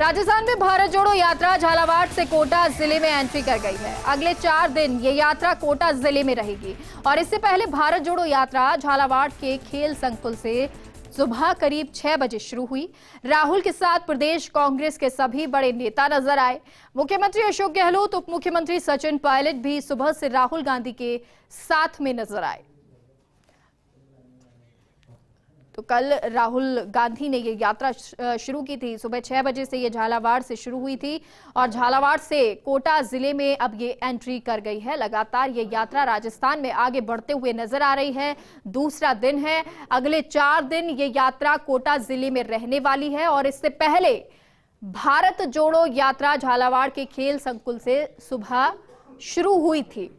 राजस्थान में भारत जोड़ो यात्रा झालावाड़ से कोटा जिले में एंट्री कर गई है। अगले 4 दिन ये यात्रा कोटा जिले में रहेगी और इससे पहले भारत जोड़ो यात्रा झालावाड़ के खेल संकुल से सुबह करीब 6 बजे शुरू हुई। राहुल के साथ प्रदेश कांग्रेस के सभी बड़े नेता नजर आए। मुख्यमंत्री अशोक गहलोत, उप मुख्यमंत्री सचिन पायलट भी सुबह से राहुल गांधी के साथ में नजर आए। तो कल राहुल गांधी ने ये यात्रा शुरू की थी। सुबह 6 बजे से ये झालावाड़ से शुरू हुई थी और झालावाड़ से कोटा जिले में अब ये एंट्री कर गई है। लगातार ये यात्रा राजस्थान में आगे बढ़ते हुए नजर आ रही है। दूसरा दिन है, अगले 4 दिन ये यात्रा कोटा जिले में रहने वाली है और इससे पहले भारत जोड़ो यात्रा झालावाड़ के खेल संकुल से सुबह शुरू हुई थी।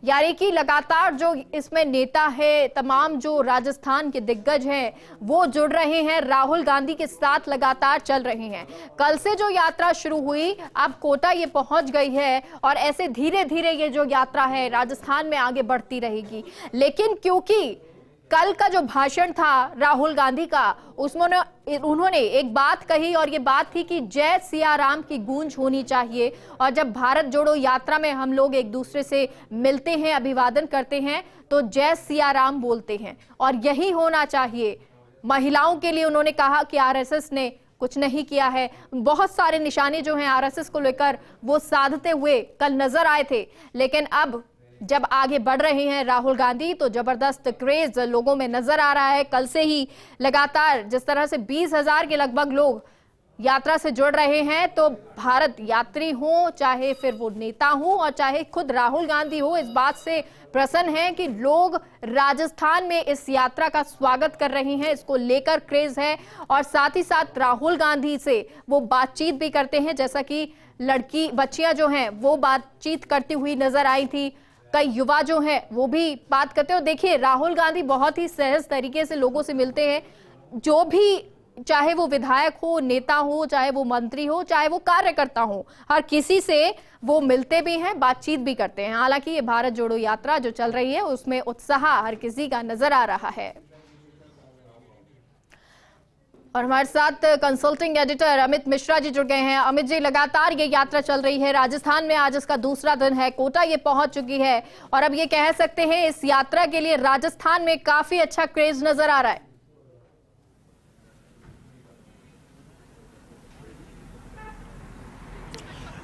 यानी कि लगातार जो इसमें नेता है, तमाम जो राजस्थान के दिग्गज हैं, वो जुड़ रहे हैं, राहुल गांधी के साथ लगातार चल रहे हैं। कल से जो यात्रा शुरू हुई, अब कोटा ये पहुंच गई है और ऐसे धीरे धीरे ये जो यात्रा है राजस्थान में आगे बढ़ती रहेगी। लेकिन क्योंकि कल का जो भाषण था राहुल गांधी का, उसमें उन्होंने एक बात कही और ये बात थी कि जय सिया राम की गूंज होनी चाहिए। और जब भारत जोड़ो यात्रा में हम लोग एक दूसरे से मिलते हैं, अभिवादन करते हैं, तो जय सिया राम बोलते हैं और यही होना चाहिए। महिलाओं के लिए उन्होंने कहा कि आरएसएस ने कुछ नहीं किया है। बहुत सारे निशाने जो हैं आरएसएस को लेकर वो साधते हुए कल नजर आए थे। लेकिन अब जब आगे बढ़ रहे हैं राहुल गांधी तो जबरदस्त क्रेज लोगों में नजर आ रहा है। कल से ही लगातार जिस तरह से 20,000 के लगभग लोग यात्रा से जुड़ रहे हैं, तो भारत यात्री हो, चाहे फिर वो नेता हो और चाहे खुद राहुल गांधी हो, इस बात से प्रसन्न हैं कि लोग राजस्थान में इस यात्रा का स्वागत कर रहे हैं। इसको लेकर क्रेज है और साथ ही साथ राहुल गांधी से वो बातचीत भी करते हैं, जैसा कि बच्चियां जो हैं वो बातचीत करती हुई नजर आई थी। कई युवा जो हैं वो भी बात करते हो। देखिए, राहुल गांधी बहुत ही सहज तरीके से लोगों से मिलते हैं, जो भी, चाहे वो विधायक हो, नेता हो, चाहे वो मंत्री हो, चाहे वो कार्यकर्ता हो, हर किसी से वो मिलते भी हैं, बातचीत भी करते हैं। हालांकि ये भारत जोड़ो यात्रा जो चल रही है उसमें उत्साह हर किसी का नजर आ रहा है। और हमारे साथ कंसल्टिंग एडिटर अमित मिश्रा जी जुड़ गए हैं। अमित जी, लगातार ये यात्रा चल रही है राजस्थान में, आज इसका दूसरा दिन है, कोटा ये पहुंच चुकी है और अब ये कह सकते हैं इस यात्रा के लिए राजस्थान में काफी अच्छा क्रेज नजर आ रहा है।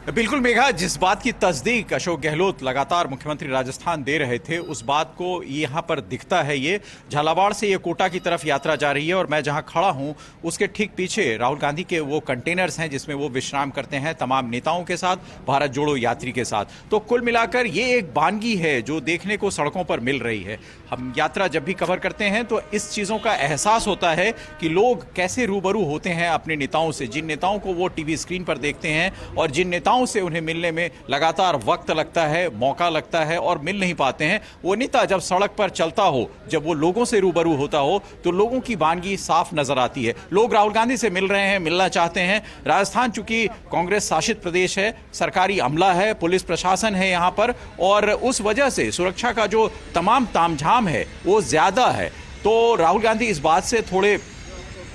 बिल्कुल मेघा, जिस बात की तस्दीक अशोक गहलोत लगातार मुख्यमंत्री राजस्थान दे रहे थे, उस बात को यहाँ पर दिखता है। ये झालावाड़ से ये कोटा की तरफ यात्रा जा रही है और मैं जहाँ खड़ा हूँ उसके ठीक पीछे राहुल गांधी के वो कंटेनर्स हैं जिसमें वो विश्राम करते हैं तमाम नेताओं के साथ, भारत जोड़ो यात्री के साथ। तो कुल मिलाकर ये एक वानगी है जो देखने को सड़कों पर मिल रही है। हम यात्रा जब भी कवर करते हैं तो इस चीज़ों का एहसास होता है कि लोग कैसे रूबरू होते हैं अपने नेताओं से, जिन नेताओं को वो टीवी स्क्रीन पर देखते हैं और जिन नेताओं से उन्हें मिलने में लगातार वक्त लगता है, मौका लगता है और मिल नहीं पाते हैं। वो नेता जब सड़क पर चलता हो, जब वो लोगों से रूबरू होता हो, तो लोगों की वानगी साफ नजर आती है। लोग राहुल गांधी से मिल रहे हैं, मिलना चाहते हैं। राजस्थान चूंकि कांग्रेस शासित प्रदेश है, सरकारी अमला है, पुलिस प्रशासन है यहाँ पर, और उस वजह से सुरक्षा का जो तमाम तामझाम है वो ज्यादा है। तो राहुल गांधी इस बात से थोड़े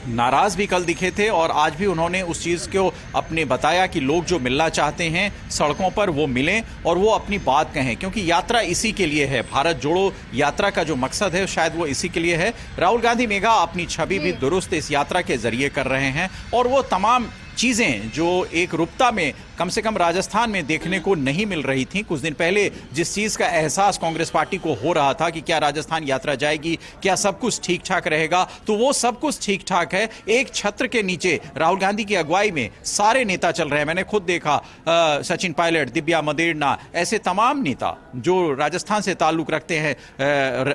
नाराज भी कल दिखे थे और आज भी उन्होंने उस चीज़ को अपने बताया कि लोग जो मिलना चाहते हैं सड़कों पर वो मिलें और वो अपनी बात कहें, क्योंकि यात्रा इसी के लिए है। भारत जोड़ो यात्रा का जो मकसद है शायद वो इसी के लिए है। राहुल गांधी मेघा अपनी छवि भी दुरुस्त इस यात्रा के जरिए कर रहे हैं और वो तमाम चीजें जो एक रूपता में कम से कम राजस्थान में देखने को नहीं मिल रही थी। कुछ दिन पहले जिस चीज का एहसास कांग्रेस पार्टी को हो रहा था कि क्या राजस्थान यात्रा जाएगी, क्या सब कुछ ठीक ठाक रहेगा, तो वो सब कुछ ठीक ठाक है। एक छत्र के नीचे राहुल गांधी की अगुवाई में सारे नेता चल रहे हैं। मैंने खुद देखा सचिन पायलट, दिव्या मदेरणा, ऐसे तमाम नेता जो राजस्थान से ताल्लुक रखते हैं,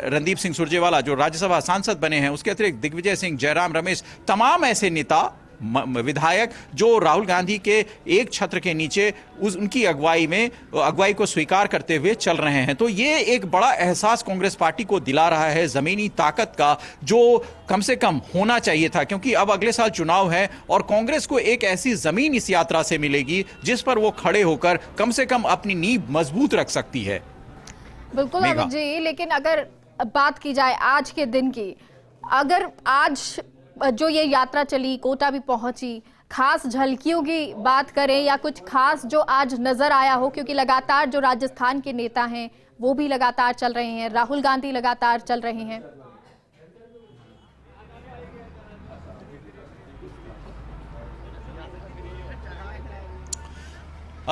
रणदीप सिंह सुरजेवाला जो राज्यसभा सांसद बने हैं, उसके अतिरिक्त दिग्विजय सिंह, जयराम रमेश, तमाम ऐसे नेता, विधायक जो राहुल गांधी के एक छत्र के नीचे उनकी अगुवाई को स्वीकार करते हुए चल रहे हैं। तो ये एक बड़ा एहसास कांग्रेस पार्टी को दिला रहा है जमीनी ताकत का, जो कम से कम होना चाहिए था, क्योंकि अब अगले साल चुनाव है और कांग्रेस को एक ऐसी जमीन इस यात्रा से मिलेगी जिस पर वो खड़े होकर कम से कम अपनी नींव मजबूत रख सकती है। बिल्कुल अमित जी, लेकिन अगर बात की जाए आज के दिन की, अगर आज जो ये यात्रा चली, कोटा भी पहुंची, खास झलकियों की बात करें या कुछ खास जो आज नजर आया हो, क्योंकि लगातार जो राजस्थान के नेता हैं वो भी लगातार चल रहे हैं, राहुल गांधी लगातार चल रहे हैं।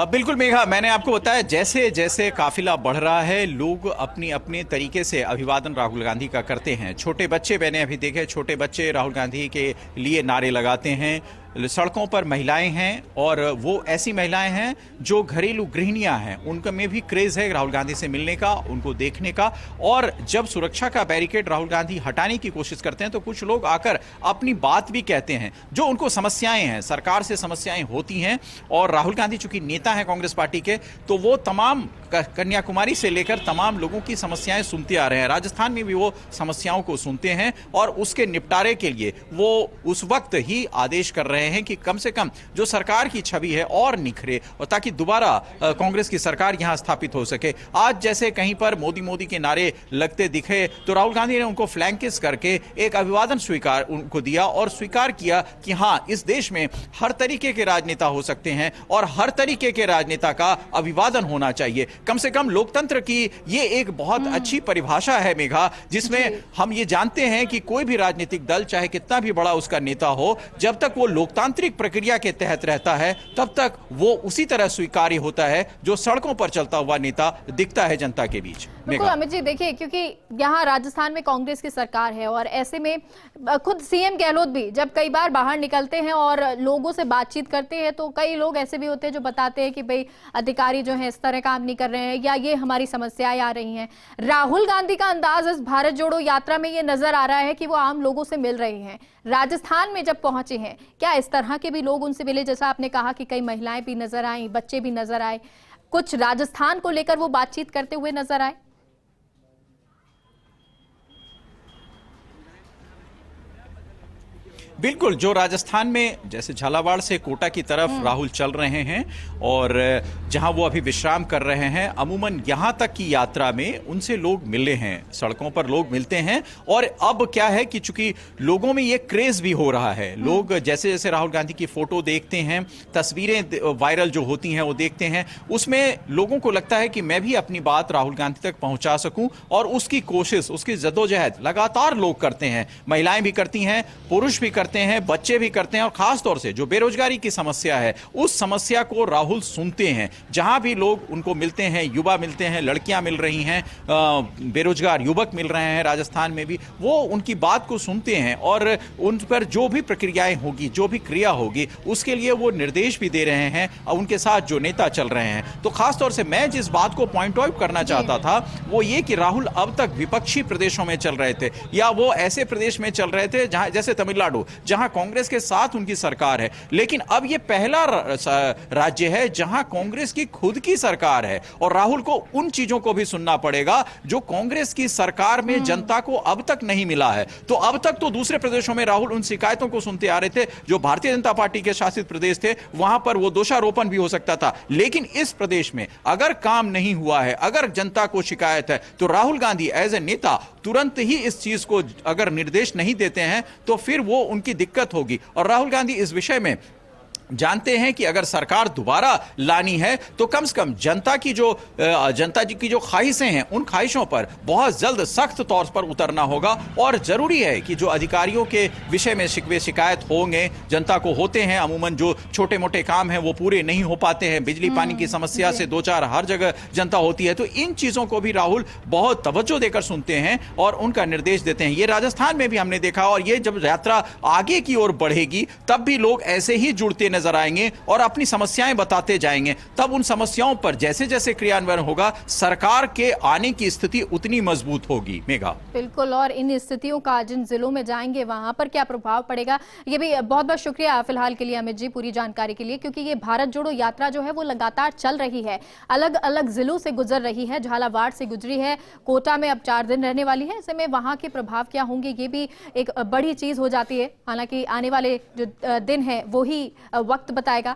बिल्कुल मेघा, मैंने आपको बताया जैसे जैसे काफिला बढ़ रहा है, लोग अपनी अपने तरीके से अभिवादन राहुल गांधी का करते हैं। छोटे बच्चे मैंने अभी देखे, छोटे बच्चे राहुल गांधी के लिए नारे लगाते हैं। सड़कों पर महिलाएं हैं और वो ऐसी महिलाएं हैं जो घरेलू गृहिणियां हैं, उनका में भी क्रेज है राहुल गांधी से मिलने का, उनको देखने का। और जब सुरक्षा का बैरिकेड राहुल गांधी हटाने की कोशिश करते हैं तो कुछ लोग आकर अपनी बात भी कहते हैं, जो उनको समस्याएं हैं, सरकार से समस्याएं होती हैं। और राहुल गांधी चूंकि नेता हैं कांग्रेस पार्टी के, तो वो तमाम कन्याकुमारी से लेकर तमाम लोगों की समस्याएं सुनते आ रहे हैं। राजस्थान में भी वो समस्याओं को सुनते हैं और उसके निपटारे के लिए वो उस वक्त ही आदेश कर रहे हैं कि कम से कम जो सरकार की छवि है और निखरे, और ताकि दोबारा कांग्रेस की सरकार यहां स्थापित हो सके। आज जैसे कहीं पर मोदी मोदी के नारे लगते दिखे तो राहुल गांधी ने उनको फ्लैंकिस करके एक अभिवादन स्वीकार उनको दिया और स्वीकार किया कि हां, इस देश में हर तरीके के राजनेता हो सकते हैं और हर तरीके के राजनेता का अभिवादन होना चाहिए। कम से कम लोकतंत्र की ये एक बहुत अच्छी परिभाषा है मेघा, जिसमें हम ये जानते हैं कि कोई भी राजनीतिक दल चाहे कितना भी बड़ा उसका नेता हो, जब तक वो लोकतांत्रिक प्रक्रिया के तहत रहता है तब तक वो उसी तरह स्वीकार्य होता है जो सड़कों पर चलता हुआ नेता दिखता है जनता के बीच। बिल्कुल अमित जी, देखिए क्योंकि यहाँ राजस्थान में कांग्रेस की सरकार है और ऐसे में खुद सीएम गहलोत भी जब कई बार बाहर निकलते हैं और लोगों से बातचीत करते हैं तो कई लोग ऐसे भी होते हैं जो बताते हैं कि भाई अधिकारी जो है इस तरह काम नहीं कर रहे हैं या ये हमारी समस्याएं आ रही हैं। राहुल गांधी का अंदाज इस भारत जोड़ो यात्रा में ये नजर आ रहा है कि वो आम लोगों से मिल रहे हैं। राजस्थान में जब पहुंचे हैं, क्या इस तरह के भी लोग उनसे मिले? जैसा आपने कहा कि कई महिलाएं भी नजर आई, बच्चे भी नजर आए, कुछ राजस्थान को लेकर वो बातचीत करते हुए नजर आए। बिल्कुल, जो राजस्थान में जैसे झालावाड़ से कोटा की तरफ राहुल चल रहे हैं और जहां वो अभी विश्राम कर रहे हैं, अमूमन यहां तक की यात्रा में उनसे लोग मिले हैं, सड़कों पर लोग मिलते हैं। और अब क्या है कि चूंकि लोगों में ये क्रेज भी हो रहा है, लोग जैसे जैसे राहुल गांधी की फोटो देखते हैं, तस्वीरें वायरल जो होती हैं वो देखते हैं, उसमें लोगों को लगता है कि मैं भी अपनी बात राहुल गांधी तक पहुंचा सकूं। और उसकी कोशिश, उसकी जद्दोजहद लगातार लोग करते हैं, महिलाएं भी करती हैं, पुरुष भी करते हैं, बच्चे भी करते हैं। और खास तौर से जो बेरोजगारी की समस्या है, उस समस्या को राहुल सुनते हैं। जहां भी लोग उनको मिलते हैं, युवा मिलते हैं, लड़कियां मिल रही हैं, बेरोजगार युवक मिल रहे हैं राजस्थान में भी, वो उनकी बात को सुनते हैं और उन पर जो भी प्रक्रियाएं होगी, जो भी क्रिया होगी, उसके लिए वो निर्देश भी दे रहे हैं और उनके साथ जो नेता चल रहे हैं। तो खासतौर से मैं जिस बात को पॉइंट आउट करना चाहता था वो ये कि राहुल अब तक विपक्षी प्रदेशों में चल रहे थे या वो ऐसे प्रदेश में चल रहे थे जहां, जैसे तमिलनाडु, जहां कांग्रेस के साथ उनकी सरकार है। लेकिन अब यह पहला राज्य है जहां कांग्रेस की खुद की सरकार है और राहुल को उन चीजों को भी सुनना पड़ेगा जो कांग्रेस की सरकार में जनता को अब तक नहीं मिला है। तो अब तक तो दूसरे प्रदेशों में राहुल उन शिकायतों को सुनते आ रहे थे जो भारतीय जनता पार्टी के शासित प्रदेश थे, वहां पर वो दोषारोपण भी हो सकता था। लेकिन इस प्रदेश में अगर काम नहीं हुआ है, अगर जनता को शिकायत है, तो राहुल गांधी एज ए नेता तुरंत ही इस चीज को अगर निर्देश नहीं देते हैं तो फिर वो उनकी दिक्कत होगी। और राहुल गांधी इस विषय में जानते हैं कि अगर सरकार दोबारा लानी है तो कम से कम जनता की जो ख्वाहिशें हैं, उन ख्वाहिशों पर बहुत जल्द सख्त तौर पर उतरना होगा। और जरूरी है कि जो अधिकारियों के विषय में शिकवे शिकायत होंगे, जनता को होते हैं, अमूमन जो छोटे मोटे काम हैं वो पूरे नहीं हो पाते हैं, बिजली पानी की समस्या से दो चार हर जगह जनता होती है, तो इन चीजों को भी राहुल बहुत तवज्जो देकर सुनते हैं और उनका निर्देश देते हैं। ये राजस्थान में भी हमने देखा और ये जब यात्रा आगे की ओर बढ़ेगी तब भी लोग ऐसे ही जुड़ते नजर आएंगे और अपनी समस्याएं बताते जाएंगे। तब उन समस्याओं पर जैसे जैसे क्रियान्वयन होगा, सरकार के आने की स्थिति उतनी मजबूत होगी। मेघा, बिल्कुल, और इन स्थितियों का जिन जिलों में जाएंगे वहां पर क्या प्रभाव पड़ेगा, ये भी बहुत बहुत शुक्रिया फिलहाल के लिए अमित जी, पूरी जानकारी के लिए। क्योंकि ये भारत जोड़ो यात्रा जो है वो लगातार चल रही है, अलग अलग जिलों से गुजर रही है, झालावाड़ से गुजरी है, कोटा में अब 4 दिन रहने वाली है। ऐसे में वहां के प्रभाव क्या होंगे ये भी एक बड़ी चीज हो जाती है। हालांकि आने वाले जो दिन है वो ही वक्त बताएगा।